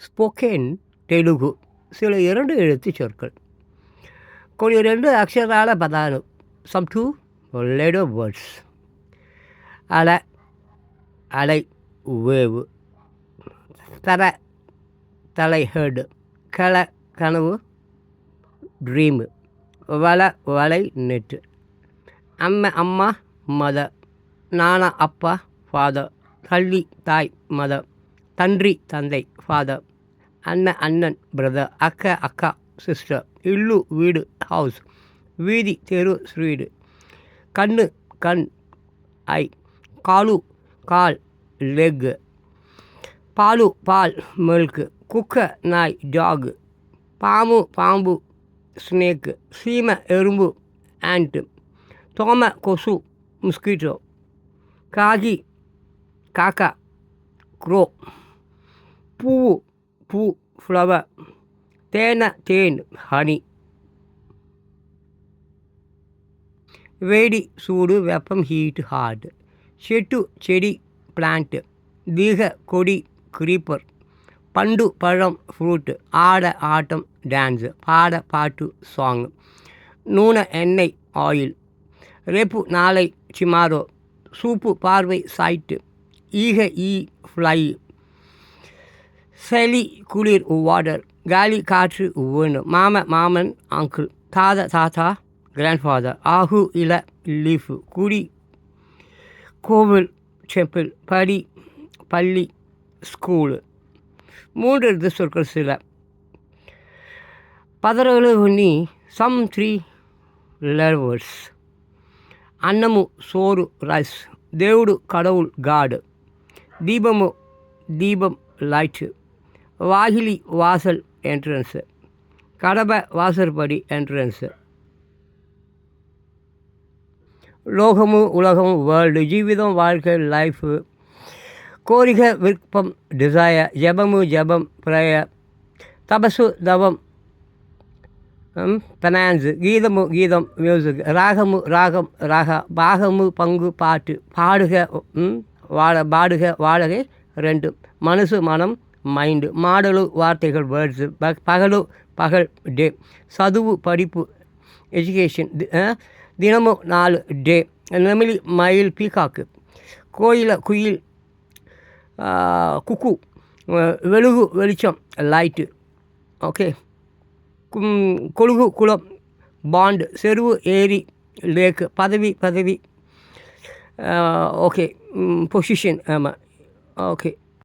Spoken Telugu சில 2 எழுத்துச் சொற்கள். కొన్ని 2 అక్షరాల పదాలు. Some 2 letter words. అల, అలై, వేవ్. తర, తலை హెడ్. కల, కనவு, డ్రీమ్. వల, వలై, నెట్. అమ్మ, అమ్మ, మదర్. నాన్న, அப்பா, ஃபாதர். தள்ளி, தாய், மதர். தன்றி, தந்தை, ஃபாதர். அண்ணன், அண்ணன், பிரதர். அக்கா, அக்கா, சிஸ்டர். ఇల్లు, వీடு, హౌస్. వీధి, తెరు, స్ట్రీట్. కన్ను, కన్, ఐ. కాలు, కాల్, లెగ్. పాలు, పాల్, మిల్క్. కుక్క, నాయ్, డాగ్. పాము, పాంబు, స్నేక్. సీమ, ఎరుంబు, యాంట్. తోమ, కొసు, మస్కిటో. కాకి, కాకా, క్రో. పువ్వు, పూ, ఫ్లవర్. తేనె, తేన్, హనీ. వేడి, సూడు, వెప్పం, హీట్, హార్ట్. చెట్టు, చెడి, ప్లాంట్. దిగ, కొడి, క్రీపర్. పండు, పழம், ఫ్రూట్. ఆడ, ఆటం, డ్యాన్స్. పాడ, పాటు, సాంగ్. నూనె, ఎண்ணెய், ఆయిల్. రేపు, నాளை, టుమారో. సూపు, பார்வை, సైట్. ఈగ, ఈ, ఫ్లై. சளி, குளிர், வாட்டர். காலி, காற்று, wind. மாம, மாமன், அங்கிள். தாதா, தாத்தா, கிராண்ட்ஃபாதர். ஆகு, இல, லீஃப். குடி, கோவில், டெம்பிள். படி, பள்ளி, ஸ்கூலு. 3 எழுத்து சொற்கள் சில. పదరలు కొన్ని. Some 3 letter words. అన్నము, సోరు, రైస్. దేవుడు, கடவுள், గాడ్. దీపము, దీపం, లైట్. వాకిలి, వాசல், ఎంట్రన్స్. கடபை, வாசற்படி, ఎంట్రన్స్. லோகமு, உலகம், வேர்ல்டு. జీవితం, வாழ்க்கை, லைஃப். కోరిక, విருப்பம், డిజైర్. జపము, జపం, ప్రేయర్. తపస్సు, దవం, ఫైనాన్స్. గీతము, గీతం, మ్యూజిక్. రాగము, రాగం, రాగ. பாகமு, பங்கு, பாட்டு. பாடுக, பாடுக, வாடகை, ரெண்டு. మనసు, మనం, మైండ్. మాటలు, వార్తகள், వర్డ్స్. పగలు, పగల్, డే. చదువు, படிப்பு, ఎడ్యుకేషన్. దినము, 4 డే. నెమిలి, mile, peacock. కోయిల, కుயில், కుక్కు. వెలుగు, வெளிச்சம், லைட்டு. ఓకే. కొలుగు, కులం, బాండ్. చెరువు, ఏరి, లేక్. పదవి, పదవి. ఓకే. పొజిషన్. ఆమాம். ఓకే.